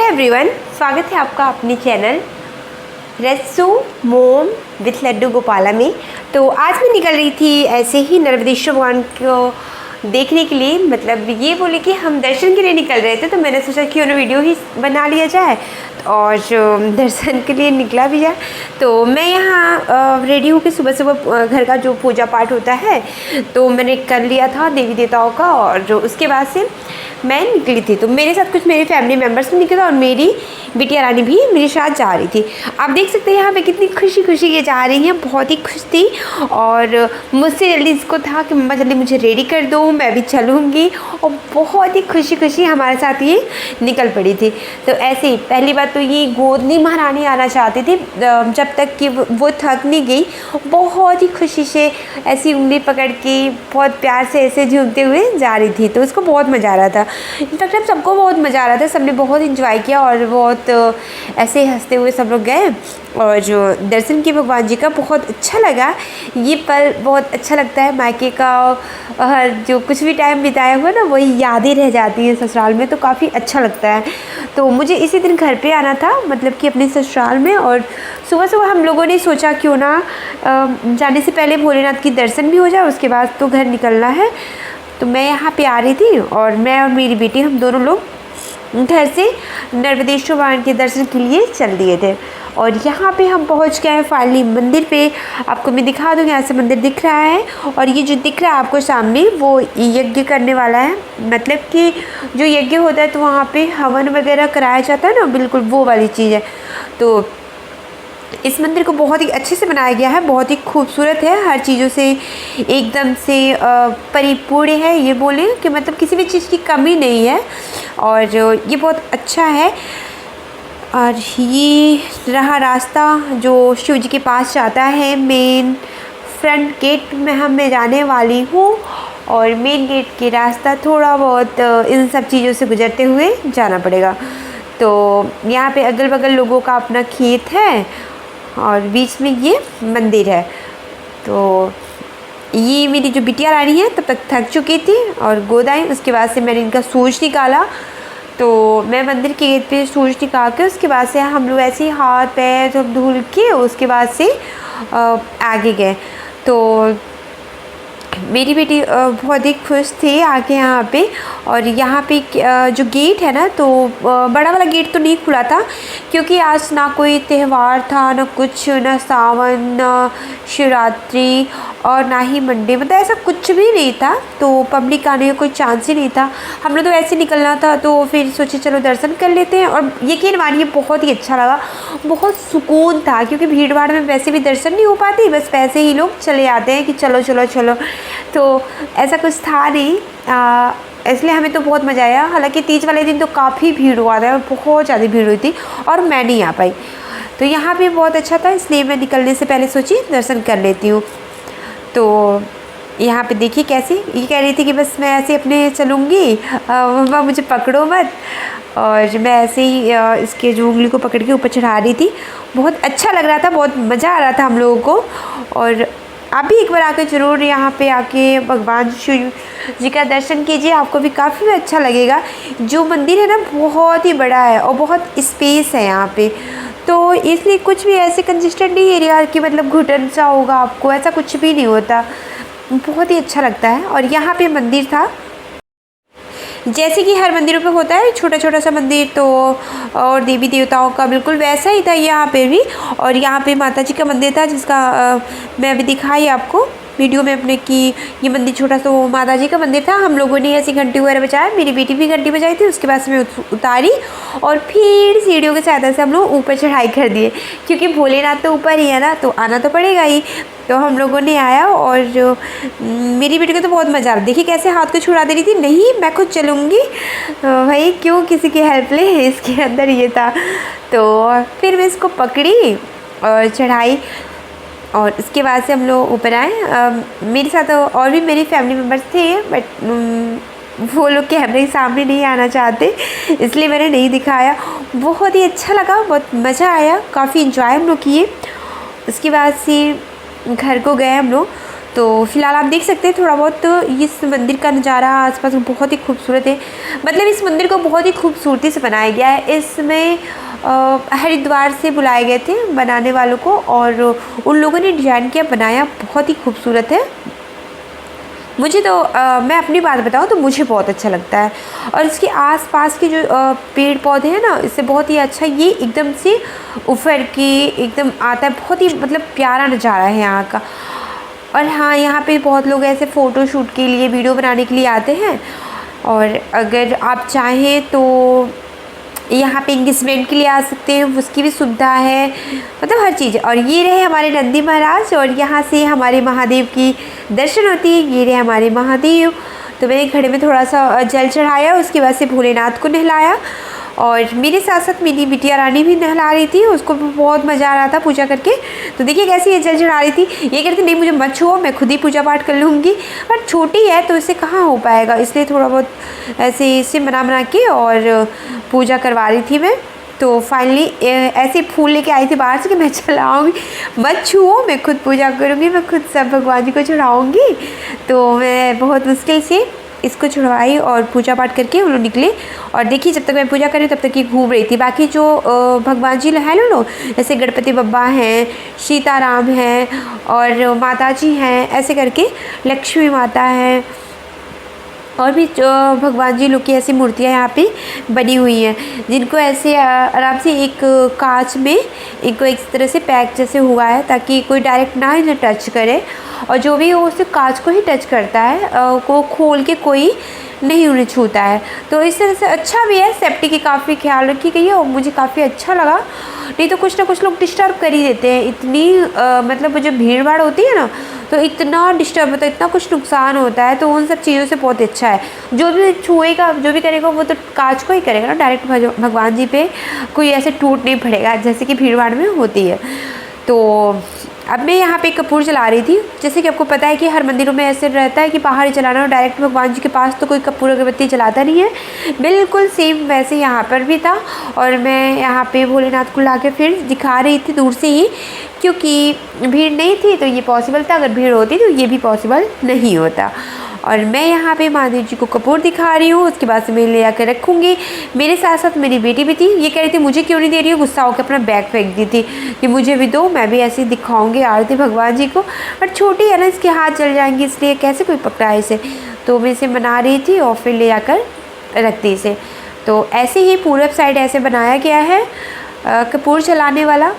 Everyone, स्वागत है आपका अपने चैनल रस्सू मोम विथ लड्डू गोपाला में। तो आज मैं निकल रही थी ऐसे ही नर्मदेश्वर भगवान को देखने के लिए, मतलब ये बोले कि हम दर्शन के लिए निकल रहे थे, तो मैंने सोचा कि उन्हें वीडियो ही बना लिया जाए और दर्शन के लिए निकला भी जाए। तो मैं यहाँ रेडी हूँ कि सुबह सुबह घर का जो पूजा पाठ होता है तो मैंने कर लिया था देवी देवताओं का, और जो उसके बाद से मैं निकली थी। तो मेरे साथ कुछ मेरे फैमिली मेम्बर्स भी निकले और मेरी बिटिया रानी भी मेरे साथ जा रही थी। आप देख सकते हैं यहाँ पे कितनी खुशी खुशी ये जा रही हैं, बहुत ही खुश थी। और मुझसे जल्दी इसको था कि मम्मा जल्दी मुझे रेडी कर दो, मैं भी चलूँगी, और बहुत ही खुशी खुशी हमारे साथ ये निकल पड़ी थी। तो ऐसे ही पहली बात तो ये गोदनी महारानी आना चाहती थी, जब तक कि वो थक नहीं गई, बहुत ही खुशी से ऐसी उंगली पकड़ के बहुत प्यार से ऐसे झूमते हुए जा रही थी। तो उसको बहुत मज़ा आ रहा था, इनफैक्ट हम सबको बहुत मज़ा आ रहा था, सबने बहुत इंजॉय किया और बहुत ऐसे हंसते हुए सब लोग गए। और जो दर्शन किए भगवान जी का, बहुत अच्छा लगा। ये पल बहुत अच्छा लगता है, मायके का जो कुछ भी टाइम बिताया हुआ ना वही यादें रह जाती हैं ससुराल में, तो काफ़ी अच्छा लगता है। तो मुझे इसी दिन घर पे आना था, मतलब कि अपने ससुराल में। और सुबह सुबह हम लोगों ने सोचा क्यों ना जाने से पहले भोलेनाथ की दर्शन भी हो जाए, उसके बाद तो घर निकलना है। तो मैं यहाँ पे आ रही थी और मैं और मेरी बेटी, हम दोनों लोग घर से नर्मदेश्वर भगवान के दर्शन के लिए चल दिए थे। और यहाँ पे हम पहुँच गए हैं फाइनली मंदिर पे। आपको मैं दिखा दूँगी, यहाँ से मंदिर दिख रहा है, और ये जो दिख रहा है आपको सामने वो यज्ञ करने वाला है। मतलब कि जो यज्ञ होता है तो वहाँ पे हवन वगैरह कराया जाता है ना, बिल्कुल वो वाली चीज़ है। तो इस मंदिर को बहुत ही अच्छे से बनाया गया है, बहुत ही खूबसूरत है, हर चीज़ों से एकदम से परिपूर्ण है। ये बोले कि मतलब किसी भी चीज़ की कमी नहीं है, और ये बहुत अच्छा है। और ये रहा रास्ता जो शिव जी के पास जाता है। मेन फ्रंट गेट में मैं जाने वाली हूँ, और मेन गेट के रास्ता थोड़ा बहुत इन सब चीज़ों से गुजरते हुए जाना पड़ेगा। तो यहाँ पे अगल बगल लोगों का अपना खेत है और बीच में ये मंदिर है। तो ये मेरी जो बिटिया रानी है तब तक थक चुकी थी और गोद आई, उसके बाद से मैंने इनका सूरज निकाला। तो मैं मंदिर के गेट पे सूरज निकाल के उसके बाद से हम लोग ऐसे ही हाथ पैर सब धुल के उसके बाद से आगे गए। तो मेरी बेटी बहुत ही खुश थी आके यहाँ पे। और यहाँ पे जो गेट है ना, तो बड़ा वाला गेट तो नहीं खुला था, क्योंकि आज ना कोई त्यौहार था, ना कुछ, ना सावन, ना शिवरात्रि, और ना ही मंडे, मतलब ऐसा कुछ भी नहीं था। तो पब्लिक आने का कोई चांस ही नहीं था। हम लोग तो ऐसे निकलना था, तो फिर सोचे चलो दर्शन कर लेते हैं। और यकीन मानिए बहुत ही अच्छा लगा, बहुत सुकून था, क्योंकि भीड़ भाड़ में वैसे भी दर्शन नहीं हो पाती, बस वैसे ही लोग चले आते हैं कि चलो चलो चलो। तो ऐसा कुछ था नहीं, इसलिए हमें तो बहुत मज़ा आया। हालांकि तीज वाले दिन तो काफ़ी भीड़ हुआ था, बहुत ज़्यादा भीड़ हुई थी और मैं नहीं आ पाई। तो यहाँ पे बहुत अच्छा था, इसलिए मैं निकलने से पहले सोची दर्शन कर लेती हूँ। तो यहाँ पे देखिए कैसे ये कह रही थी कि बस मैं ऐसे अपने चलूँगी, मम्मा मुझे पकड़ो मत। और मैं ऐसे ही इसके जो उंगली को पकड़ के ऊपर चढ़ा रही थी। बहुत अच्छा लग रहा था, बहुत मज़ा आ रहा था हम लोगों को। और आप भी एक बार आके ज़रूर यहाँ पे आके भगवान शिव जी का दर्शन कीजिए, आपको भी काफ़ी अच्छा लगेगा। जो मंदिर है ना बहुत ही बड़ा है और बहुत स्पेस है यहाँ पे, तो इसलिए कुछ भी ऐसे कंजेस्टेड नहीं एरिया कि मतलब घुटन सा होगा आपको, ऐसा कुछ भी नहीं होता, बहुत ही अच्छा लगता है। और यहाँ पे मंदिर था जैसे कि हर मंदिरों पे होता है, छोटा छोटा सा मंदिर, तो और देवी देवताओं का बिल्कुल वैसा ही था यहाँ पे भी। और यहाँ पे माता जी का मंदिर था, जिसका मैं अभी दिखाई आपको वीडियो में अपने कि ये मंदिर छोटा सा वो माता जी का मंदिर था। हम लोगों ने ऐसी घंटी वगैरह बजाया, मेरी बेटी भी घंटी बजाई थी। उसके बाद से मैं उतारी और फिर सीढ़ियों की सहायता से हम लोग ऊपर चढ़ाई कर दिए, क्योंकि भोलेनाथ तो ऊपर ही है ना, तो आना तो पड़ेगा ही। तो हम लोगों ने आया, और मेरी बेटी को तो बहुत मज़ा आ रहा। देखिए कैसे हाथ को छुड़ा दे रही थी, नहीं मैं खुद चलूँगी भाई, क्यों किसी की हेल्प ले, इसके अंदर ये था। तो फिर मैं इसको पकड़ी और चढ़ाई, और उसके बाद से हम लोग ऊपर आए। मेरे साथ और भी मेरी फैमिली मेम्बर्स थे, बट वो लोग कैमरे के सामने नहीं आना चाहते, इसलिए मैंने नहीं दिखाया। बहुत ही अच्छा लगा, बहुत मज़ा आया, काफ़ी इंजॉय हम लोग किए। उसके बाद से घर को गए हम लोग। तो फ़िलहाल आप देख सकते हैं थोड़ा बहुत तो इस मंदिर का नज़ारा आसपास बहुत ही खूबसूरत है। मतलब इस मंदिर को बहुत ही खूबसूरती से बनाया गया है। इसमें हरिद्वार से बुलाए गए थे बनाने वालों को और उन लोगों ने डिज़ाइन किया, बनाया, बहुत ही खूबसूरत है। मुझे तो मैं अपनी बात बताऊँ तो मुझे बहुत अच्छा लगता है। और इसके आसपास के जो पेड़ पौधे हैं ना, इससे बहुत ही अच्छा ये एकदम से उफर के एकदम आता है। बहुत ही मतलब प्यारा नज़ारा है यहाँ का। और हाँ, यहाँ पे बहुत लोग ऐसे फ़ोटो शूट के लिए, वीडियो बनाने के लिए आते हैं। और अगर आप चाहें तो यहाँ पे इंगेजमेंट के लिए आ सकते हैं, उसकी भी सुविधा है, मतलब हर चीज़ है। और ये रहे हमारे नंदी महाराज और यहाँ से हमारे महादेव की दर्शन होती है। ये रहे हमारे महादेव। तो मैंने घड़े में थोड़ा सा जल चढ़ाया, उसके बाद से भोलेनाथ को नहलाया और मेरे साथ साथ मेरी बिटिया रानी भी नहला रही थी, उसको भी बहुत मज़ा आ रहा था पूजा करके। तो देखिए कैसे ये जल चढ़ा रही थी। ये कहती नहीं मुझे मत छुओ, मैं खुद ही पूजा पाठ कर लूँगी, पर छोटी है तो इसे कहाँ हो पाएगा, इसलिए थोड़ा बहुत ऐसे इसे बना के और पूजा करवा रही थी मैं। तो फाइनली ऐसे फूल लेके आई थी बाहर से कि मैं चलाऊँगी, मत छुओ, मैं खुद पूजा करूँगी, मैं खुद सब भगवान जी को चढ़ाऊँगी। तो मैं बहुत मुश्किल से इसको छुड़वाई और पूजा पाठ करके वो लोग निकले। और देखिए जब तक मैं पूजा कर रही तब तक ये घूम रही थी। बाकी जो भगवान जी हैं लोग, जैसे गणपति बप्पा हैं, सीताराम हैं और माता जी हैं, ऐसे करके लक्ष्मी माता है और भी जो भगवान जी लोग की ऐसी मूर्तियाँ यहाँ पे बनी हुई हैं, जिनको ऐसे आराम से एक कांच में इनको एक तरह से पैक जैसे हुआ है ताकि कोई डायरेक्ट ना इन्हें टच करे। और जो भी वो सिर्फ कांच को ही टच करता है, को खोल के कोई नहीं उन्हें छूता है। तो इस तरह से अच्छा भी है, सेफ्टी की काफ़ी ख्याल रखी गई है और मुझे काफ़ी अच्छा लगा। नहीं तो कुछ ना कुछ लोग डिस्टर्ब कर ही देते हैं। इतनी मतलब जो भीड़ भाड़ होती है ना, तो इतना डिस्टर्ब होता है, इतना कुछ नुकसान होता है। तो उन सब चीज़ों से बहुत अच्छा है। जो भी छुएगा, जो भी करेगा वो तो कांच को ही करेगा ना, डायरेक्ट भगवान जी पे कोई ऐसे टूट नहीं पड़ेगा जैसे कि भीड़ भाड़ में होती है। तो अब मैं यहाँ पे कपूर जला रही थी। जैसे कि आपको पता है कि हर मंदिरों में ऐसे रहता है कि बाहर ही जलाना, और डायरेक्ट भगवान जी के पास तो कोई कपूर अगरबत्ती जलाता नहीं है। बिल्कुल सेम वैसे यहाँ पर भी था। और मैं यहाँ पे भोलेनाथ को ला के फिर दिखा रही थी दूर से ही, क्योंकि भीड़ नहीं थी तो ये पॉसिबल था, अगर भीड़ होती तो ये भी पॉसिबल नहीं होता। और मैं यहाँ पे महादेव जी को कपूर दिखा रही हूँ, उसके बाद से मैं ले आकर रखूँगी। मेरे साथ साथ मेरी बेटी भी थी, ये कह रही थी मुझे क्यों नहीं दे रही हो, गुस्सा होकर अपना बैग फेंक दी थी कि मुझे भी दो, मैं भी ऐसे दिखाऊँगी आरती भगवान जी को। और छोटी है ना, इसके हाथ जल जाएंगे, इसलिए कैसे कोई पकड़ाए इसे। तो मैं इसे मना रही थी और फिर ले आकर रख दी इसे। तो ऐसे ही पूरब साइड ऐसे बनाया गया है कपूर जलाने वाला।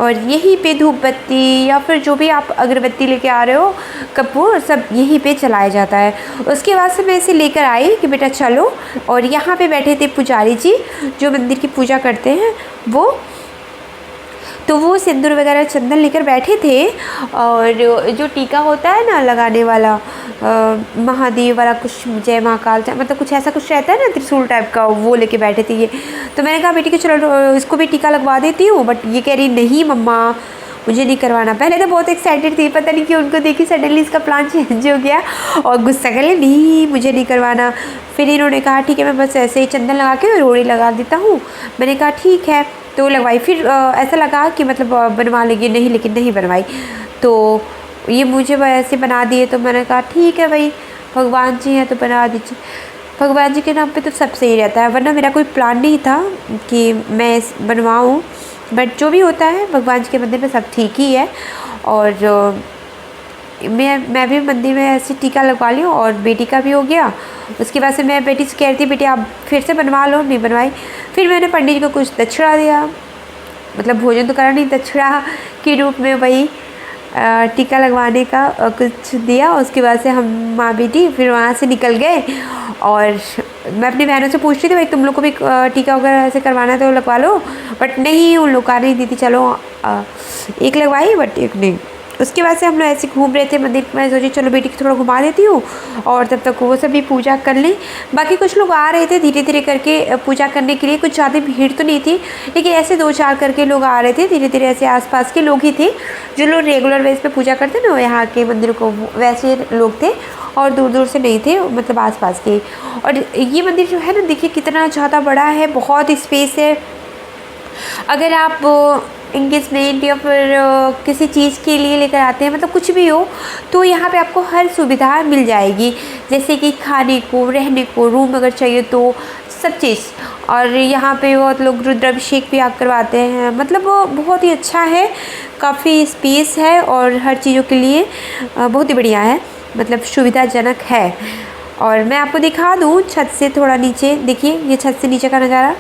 और यहीं पे धूप बत्ती या फिर जो भी आप अगरबत्ती लेके आ रहे हो, कपूर, सब यहीं पे चलाया जाता है। उसके बाद से मैं इसे लेकर आई कि बेटा चलो। और यहाँ पे बैठे थे पुजारी जी जो मंदिर की पूजा करते हैं वो, तो वो सिंदूर वगैरह चंदन लेकर बैठे थे। और जो टीका होता है ना लगाने वाला, महादेव वाला, कुछ जय महाकाल, मतलब कुछ ऐसा कुछ रहता है ना त्रिशूल टाइप का, वो लेके बैठे थे ये। तो मैंने कहा बेटी कि चलो इसको भी टीका लगवा देती हूँ, बट ये कह रही नहीं मम्मा मुझे नहीं करवाना। पहले तो बहुत एक्साइटेड थी, पता नहीं कि उनको देखी सडनली इसका प्लान चेंज हो गया और गुस्सा कर लिया, नहीं मुझे नहीं करवाना। फिर इन्होंने कहा ठीक है मैं बस ऐसे ही चंदन लगा के रोड़ी लगा देता हूँ। मैंने कहा ठीक है, तो लगवाई। फिर ऐसा लगा कि मतलब बनवा लेंगे, नहीं लेकिन नहीं बनवाई। तो ये मुझे ऐसे बना दिए, तो मैंने कहा ठीक है भाई भगवान जी हैं तो बना दीजिए। भगवान जी के नाम पे तो सब सही रहता है, वरना मेरा कोई प्लान नहीं था कि मैं बनवाऊँ, बट जो भी होता है भगवान जी के मंदिर में सब ठीक ही है। और मैं भी मंदिर में ऐसे टीका लगवा ली और बेटी का भी हो गया। उसके बाद से मैं बेटी से कह रही थी बेटी आप फिर से बनवा लो, नहीं बनवाई। फिर मैंने पंडित जी को कुछ दक्षिणा दिया, मतलब भोजन तो करा नहीं, दक्षिणा के रूप में वही टीका लगवाने का कुछ दिया। उसके बाद से हम माँ बेटी फिर वहाँ से निकल गए। और मैं अपनी बहनों से पूछ रही थी भाई तुम लोग को भी टीका वगैरह ऐसे करवाना है तो लगवा लो, बट नहीं उन लोग का नहीं दी थी। चलो एक लगवाई बट एक नहीं। उसके बाद से हम लोग ऐसे घूम रहे थे मंदिर में, सोची चलो बेटी को थोड़ा घुमा देती हूँ और तब तक वो सभी पूजा कर लें। बाकी कुछ लोग आ रहे थे धीरे धीरे करके पूजा करने के लिए, कुछ ज़्यादा भीड़ तो नहीं थी, लेकिन ऐसे 2-4 करके लोग आ रहे थे धीरे धीरे। ऐसे आसपास के लोग ही थे जो लोग रेगुलर बेस पे पूजा करते ना यहाँ के मंदिर को, वैसे लोग थे और दूर दूर से नहीं थे, मतलब आसपास के। और ये मंदिर जो है ना देखिए कितना ज़्यादा बड़ा है, बहुत स्पेस है। अगर आप इंगेजमेंट या फिर किसी चीज़ के लिए लेकर आते हैं, मतलब कुछ भी हो, तो यहाँ पे आपको हर सुविधा मिल जाएगी, जैसे कि खाने को, रहने को, रूम अगर चाहिए तो सब चीज़। और यहाँ पे बहुत लोग रुद्राभिषेक भी आकर करवाते हैं, मतलब वो बहुत ही अच्छा है, काफ़ी स्पेस है और हर चीज़ों के लिए बहुत ही बढ़िया है, मतलब सुविधाजनक है। और मैं आपको दिखा दूँ छत से थोड़ा नीचे, देखिए ये छत से नीचे का नज़ारा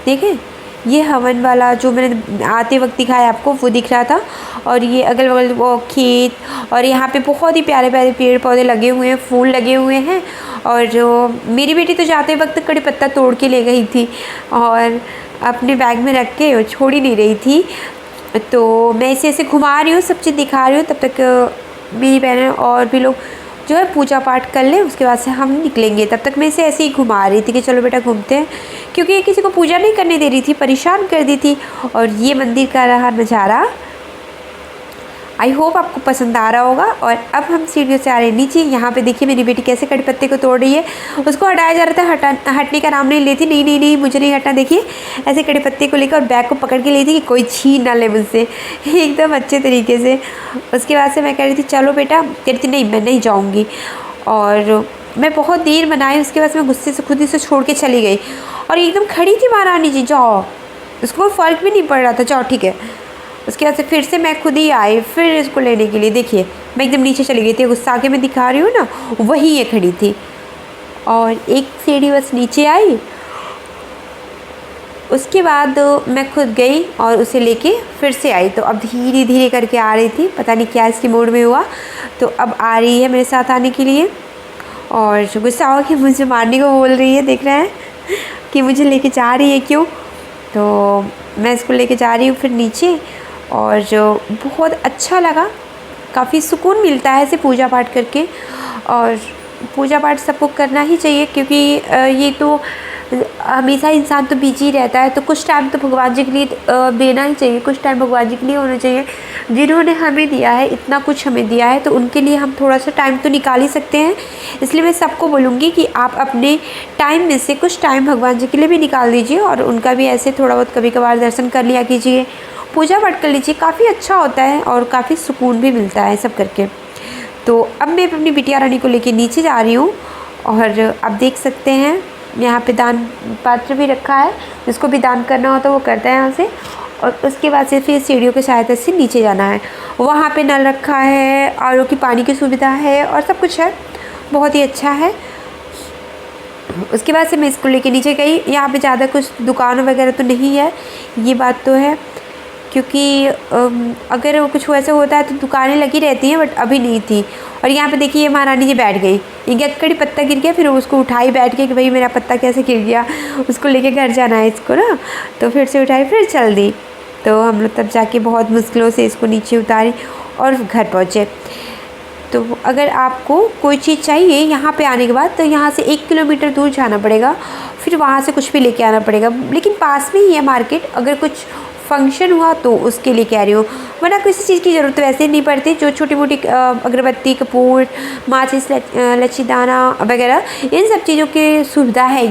देखें। ये हवन वाला जो मैंने आते वक्त दिखाया आपको वो दिख रहा था, और ये अगल बगल वो खेत, और यहाँ पे बहुत ही प्यारे प्यारे पेड़ पौधे लगे हुए हैं, फूल लगे हुए हैं। और जो मेरी बेटी तो जाते वक्त कड़ी पत्ता तोड़ के ले गई थी और अपने बैग में रख के छोड़ ही नहीं रही थी। तो मैं इसे ऐसे घुमा रही हूँ, सब चीज़ दिखा रही हूँ, तब तक मेरी बहनें और भी लोग जो है पूजा पाठ कर लें, उसके बाद से हम निकलेंगे। तब तक मैं इसे ऐसे ही घुमा रही थी कि चलो बेटा घूमते हैं, क्योंकि ये किसी को पूजा नहीं करने दे रही थी, परेशान कर दी थी। और ये मंदिर का रहा नज़ारा, आई होप आपको पसंद आ रहा होगा। और अब हम सीढ़ियों से आ रहे हैं नीचे। यहाँ पे देखिए मेरी बेटी कैसे कड़ी पत्ते को तोड़ रही है, उसको हटाया जा रहा था, हटने का नाम नहीं लेती, नहीं नहीं नहीं मुझे नहीं हटना। देखिए ऐसे कड़ी पत्ते को लेकर और बैग को पकड़ के लेती कि कोई छीन ना ले मुझसे, एकदम अच्छे तरीके से। उसके बाद से मैं कह रही थी चलो बेटा, कह रही थी नहीं मैं नहीं जाऊँगी। और मैं बहुत देर बनाई, उसके बाद मैं गुस्से से खुद ही से छोड़ के चली गई, और एकदम खड़ी थी महारानी जी, जाओ, उसको कोई फ़र्क भी नहीं पड़ रहा था, जाओ ठीक है। उसके बाद से फिर से मैं खुद ही आई फिर इसको लेने के लिए। देखिए मैं एकदम नीचे चली गई थी, गुस्सा के मैं दिखा रही हूँ ना, वही ये खड़ी थी। और एक सीढ़ी बस नीचे आई, उसके बाद मैं खुद गई और उसे लेके फिर से आई। तो अब धीरे धीरे करके आ रही थी, पता नहीं क्या इसकी मूड में हुआ, तो अब आ रही है मेरे साथ आने के लिए। और गुस्सा हो कि मुझे मारने को बोल रही है, देख रहे हैं कि मुझे लेके जा रही है क्यों। तो मैं इसको लेके जा रही हूँ फिर नीचे, और जो बहुत अच्छा लगा, काफ़ी सुकून मिलता है ऐसे पूजा पाठ करके। और पूजा पाठ सबको करना ही चाहिए, क्योंकि ये तो हमेशा इंसान तो बिजी रहता है, तो कुछ टाइम तो भगवान जी के लिए देना ही चाहिए, कुछ टाइम भगवान जी के लिए होना चाहिए। जिन्होंने हमें दिया है, इतना कुछ हमें दिया है, तो उनके लिए हम थोड़ा सा टाइम तो निकाल ही सकते हैं। इसलिए मैं सबको बोलूँगी कि आप अपने टाइम में से कुछ टाइम भगवान जी के लिए भी निकाल दीजिए, और उनका भी ऐसे थोड़ा बहुत कभी कभार दर्शन कर लिया कीजिए, पूजा पाठ कर लीजिए, काफ़ी अच्छा होता है और काफ़ी सुकून भी मिलता है सब करके। तो अब मैं अपनी बिटिया रानी को लेके नीचे जा रही हूँ, और अब देख सकते हैं यहाँ पे दान पात्र भी रखा है, जिसको भी दान करना हो तो वो करता है यहाँ से। और उसके बाद से फिर सीढ़ियों की सहायता से नीचे जाना है। वहाँ पे नल रखा है, आरओ की पानी की सुविधा है, और सब कुछ है, बहुत ही अच्छा है। उसके बाद से मैं इसको लेके नीचे गई। यहाँ पे ज़्यादा कुछ दुकान वगैरह तो नहीं है, ये बात तो है, क्योंकि अगर कुछ वैसे होता है तो दुकानें लगी रहती हैं, बट अभी नहीं थी। और यहाँ पे देखिए ये महारानी जी बैठ गई, ये कड़ी पत्ता गिर गया, फिर उसको उठाई बैठ के कि भाई मेरा पत्ता कैसे गिर गया, उसको लेके घर जाना है इसको ना, तो फिर से उठाई फिर चल दी। तो हम लोग तब जाके बहुत मुश्किलों से इसको नीचे उतारी और घर पहुँचे। तो अगर आपको कोई चीज़ चाहिए यहाँ पे आने के बाद, तो यहाँ से 1 किलोमीटर दूर जाना पड़ेगा, फिर वहाँ से कुछ भी लेके आना पड़ेगा, लेकिन पास में ही है मार्केट। अगर कुछ फंक्शन हुआ तो उसके लिए कह रही हूँ, वरना किसी चीज़ की ज़रूरत वैसे नहीं पड़ती। जो छोटी मोटी अगरबत्ती, कपूर, माचिस, लच्छीदाना वगैरह, इन सब चीज़ों की सुविधा है।